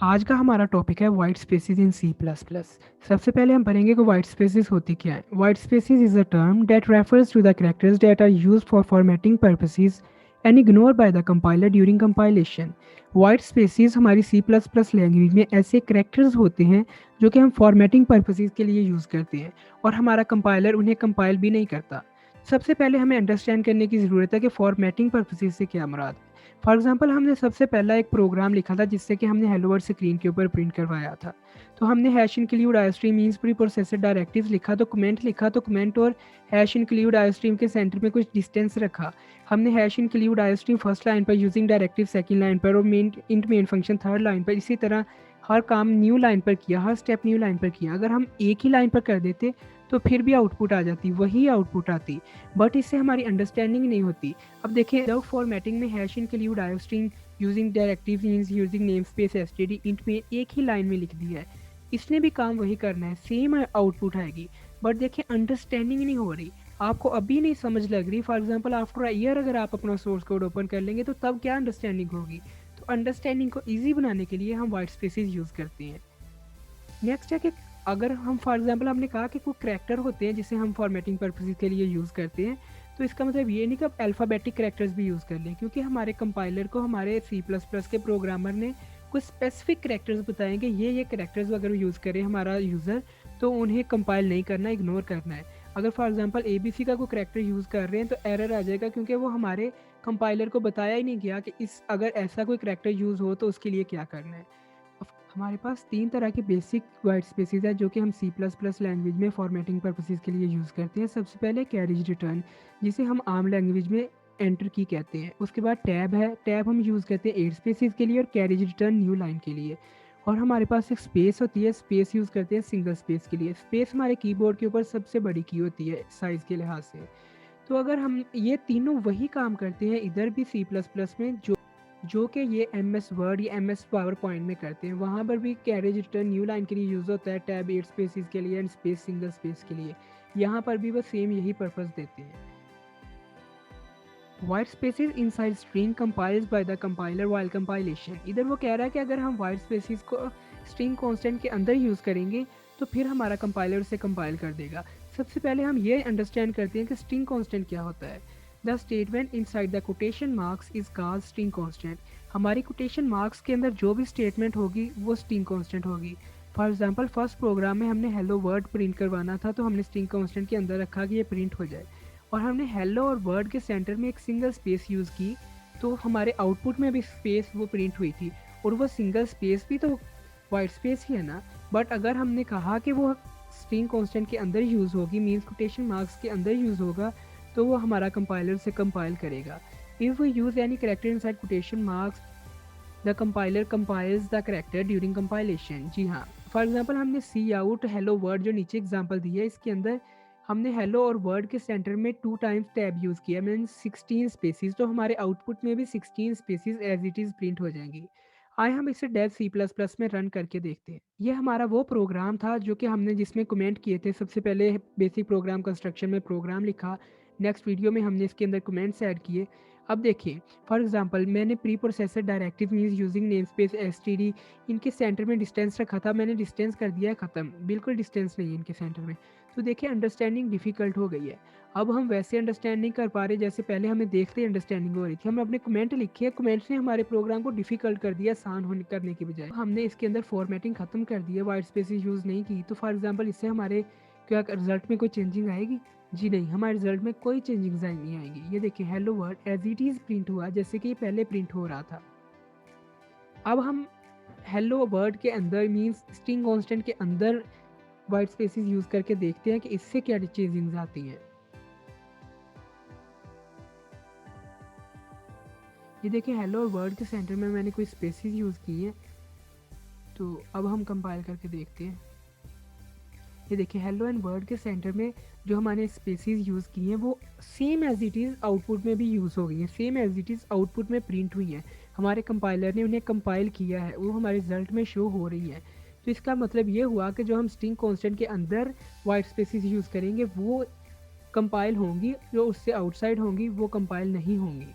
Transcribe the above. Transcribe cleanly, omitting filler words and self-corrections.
आज का हमारा टॉपिक है white spaces in C plus plus. सबसे पहले हम पढ़ेंगे कि वाइट स्पेसेस होती क्या है। White spaces is a term that refers to the characters that are used for formatting purposes and ignore by the compiler during compilation. White spaces हमारी C plus plus language में ऐसे characters होते हैं जो कि हम फॉर्मेटिंग पर्पसेस के लिए यूज़ करते हैं और हमारा कंपाइलर उन्हें कंपाइल भी नहीं करता। सबसे पहले हमें अंडरस्टैंड करने की ज़रूरत है कि फॉर्मेटिंग पर्पसेस से क्या मुराद है। फॉर एग्जांपल हमने सबसे पहला एक प्रोग्राम लिखा था जिससे कि हमने हेलो वर्ल्ड स्क्रीन के ऊपर प्रिंट करवाया था। तो हमने hash include iostream means preprocessor directives लिखा तो कमेंट और हैश इंक्लूड आईस्ट्रीम के सेंटर में कुछ डिस्टेंस रखा। हमने हैश इंक्लूड आईस्ट्रीम फर्स्ट लाइन पर यूजिंग डायरेक्टिव सेकंड लाइन पर और मेन फंक्शन थर्ड लाइन पर। इसी तरह हर काम न्यू लाइन पर किया, हर स्टेप न्यू लाइन पर किया। अगर हम एक ही लाइन पर कर देते तो फिर भी आउटपुट आ जाती, वही आउटपुट आती, बट इससे हमारी अंडरस्टैंडिंग नहीं होती। अब देखिए विदाउट फॉर्मेटिंग में hash include iostream using directive means using namespace std int में एक ही लाइन में लिख दिया है। इसने भी काम वही करना है, सेम आउटपुट आएगी, बट देखिए अंडरस्टैंडिंग नहीं हो रही, आपको अभी नहीं समझ लग रही। For example after a year अगर आप अपना सोर्स कोड ओपन कर लेंगे तो तब क्या अंडरस्टैंडिंग होगी। तो अंडरस्टैंडिंग को ईजी बनाने के लिए हम वाइट स्पेसेस यूज़ करते हैं। नेक्स्ट है कि अगर हम फॉर एग्जांपल हमने कहा कि कुछ करैक्टर होते हैं जिसे हम फॉर्मेटिंग पर्पसेस के लिए यूज़ करते हैं, तो इसका मतलब ये नहीं कि आप अल्फ़ाबेटिक करैक्टर्स भी यूज़ कर लें, क्योंकि हमारे कंपाइलर को हमारे सी प्लस प्लस के प्रोग्रामर ने कुछ स्पेसिफिक करैक्टर्स बताएं कि ये करैक्टर्स अगर यूज़ करे हमारा यूज़र तो उन्हें कंपाइल नहीं करना, इग्नोर करना है। अगर फॉर एग्जांपल ABC का कोई करैक्टर यूज़ कर रहे हैं तो एरर आ जाएगा, क्योंकि वो हमारे कंपाइलर को बताया ही नहीं गया कि इस अगर ऐसा कोई करैक्टर यूज़ हो तो उसके लिए क्या करना है। हमारे पास तीन तरह के बेसिक वाइट स्पेसेस है जो कि हम सी प्लस प्लस लैंग्वेज में फॉर्मेटिंग पर्पसेस के लिए यूज़ करते हैं। सबसे पहले कैरेज रिटर्न, जिसे हम आम लैंग्वेज में एंटर की कहते हैं। उसके बाद टैब है, टैब हम यूज़ करते हैं 8 स्पेसेस के लिए और कैरेज रिटर्न न्यू लाइन के लिए। और हमारे पास एक स्पेस होती है, स्पेस यूज़ करते हैं सिंगल स्पेस के लिए। स्पेस हमारे कीबोर्ड के ऊपर सबसे बड़ी की होती है साइज़ के लिहाज से। तो अगर हम ये तीनों वही काम करते हैं इधर भी सी प्लस प्लस में जो कि ये एम एस वर्ड या एम एस पावर पॉइंट में करते हैं, वहाँ पर भी कैरेज रिटर्न न्यू लाइन के लिए यूज़ होता है, टैब 8 स्पेसिस के लिए एंड स्पेस सिंगल स्पेस के लिए। यहाँ पर भी वो सेम यही पर्पज़ देते हैं। White spaces inside string compiles by the compiler while compilation. इधर वो कह रहा है कि अगर हम वाइट स्पेसिस को स्ट्रिंग कांस्टेंट के अंदर यूज़ करेंगे तो फिर हमारा कंपाइलर उसे कंपाइल कर देगा। सबसे पहले हम ये अंडरस्टैंड करते हैं कि स्ट्रिंग कांस्टेंट क्या होता है। The statement inside the quotation marks is called string constant. हमारी कोटेशन मार्क्स के अंदर जो भी स्टेटमेंट होगी वो स्ट्रिंग कांस्टेंट होगी। फॉर एग्जांपल फर्स्ट प्रोग्राम में हमने हेलो वर्ड प्रिंट करवाना था तो हमने स्ट्रिंग कांस्टेंट के अंदर रखा कि ये प्रिंट हो जाए, और हमने हेलो और वर्ड के सेंटर में एक सिंगल स्पेस यूज़ की, तो हमारे आउटपुट में भी स्पेस वो प्रिंट हुई थी, और वो सिंगल स्पेस भी तो वाइट स्पेस ही है ना। बट अगर हमने कहा कि वो स्ट्रिंग कांस्टेंट के अंदर यूज़ होगी, मीन्स कोटेशन मार्क्स के अंदर यूज़ होगा, तो वो हमारा कंपाइलर से कंपाइल करेगा। If we use any character inside quotation marks the compiler compiles the character during compilation. जी हाँ, फॉर एग्जांपल हमने सी आउट हेलो वर्ड जो नीचे एग्जांपल दी है इसके अंदर हमने हेलो और वर्ड के सेंटर में 2 टाइम्स टैब यूज़ किया, मीन 16 स्पेसिस, तो हमारे आउटपुट में भी 16 spaces as it is print हो जाएंगी। आए हम इसे डेव सी प्लस प्लस में रन करके देखते हैं। ये हमारा वो प्रोग्राम था जो कि हमने जिसमें कमेंट किए थे। सबसे पहले बेसिक प्रोग्राम कंस्ट्रक्शन में प्रोग्राम लिखा, नेक्स्ट वीडियो में हमने इसके अंदर कमेंट्स ऐड किए। अब देखिए फॉर एग्जांपल मैंने pre processor directive means using namespace STD, इनके सेंटर में डिस्टेंस रखा था, मैंने डिस्टेंस कर दिया है ख़त्म, बिल्कुल डिस्टेंस नहीं है इनके सेंटर में। तो देखिए अंडरस्टैंडिंग डिफ़िकल्ट हो गई है। अब हम वैसे अंडरस्टैंड नहीं कर पा रहे जैसे पहले हमें देखते ही अंडरस्टैंडिंग हो रही थी। हमने अपने कमेंट लिखे, कमेंट्स ने हमारे प्रोग्राम को डिफ़िकल्ट कर दिया आसान होने करने की बजाय। हमने इसके अंदर फॉर्मेटिंग ख़त्म कर दी है, वाइट स्पेसेस यूज़ नहीं की। तो फॉर एग्जांपल इससे हमारे क्या रिजल्ट में कोई चेंजिंग आएगी? जी नहीं, हमारे रिजल्ट में कोई चेंजिंग्स नहीं आएंगी। ये देखिए hello word as it is print हुआ जैसे कि पहले प्रिंट हो रहा था। अब हम हेलो वर्ड के अंदर मीन्स स्ट्रिंग कांस्टेंट के अंदर वाइट स्पेसेस यूज़ करके देखते हैं कि इससे क्या चेंजिंग्स आती हैं। ये देखिए हेलो और वर्ड के सेंटर में मैंने कोई स्पेसेस यूज़ किए हैं, तो अब हम कंपाइल करके देखते हैं। ये देखिए हेलो एंड वर्ड के सेंटर में जो हमारे स्पेसेस यूज़ किए हैं वो same as it is output में भी यूज़ हो गई हैं, same as it is output में प्रिंट हुई हैं। हमारे कंपाइलर ने उन्हें कंपाइल किया है, वो हमारे रिजल्ट में शो हो रही हैं। तो इसका मतलब ये हुआ कि जो हम स्ट्रिंग कांस्टेंट के अंदर वाइट स्पेसेस यूज़ करेंगे वो कंपाइल होंगी, जो उससे आउटसाइड होंगी वो कंपाइल नहीं होंगी।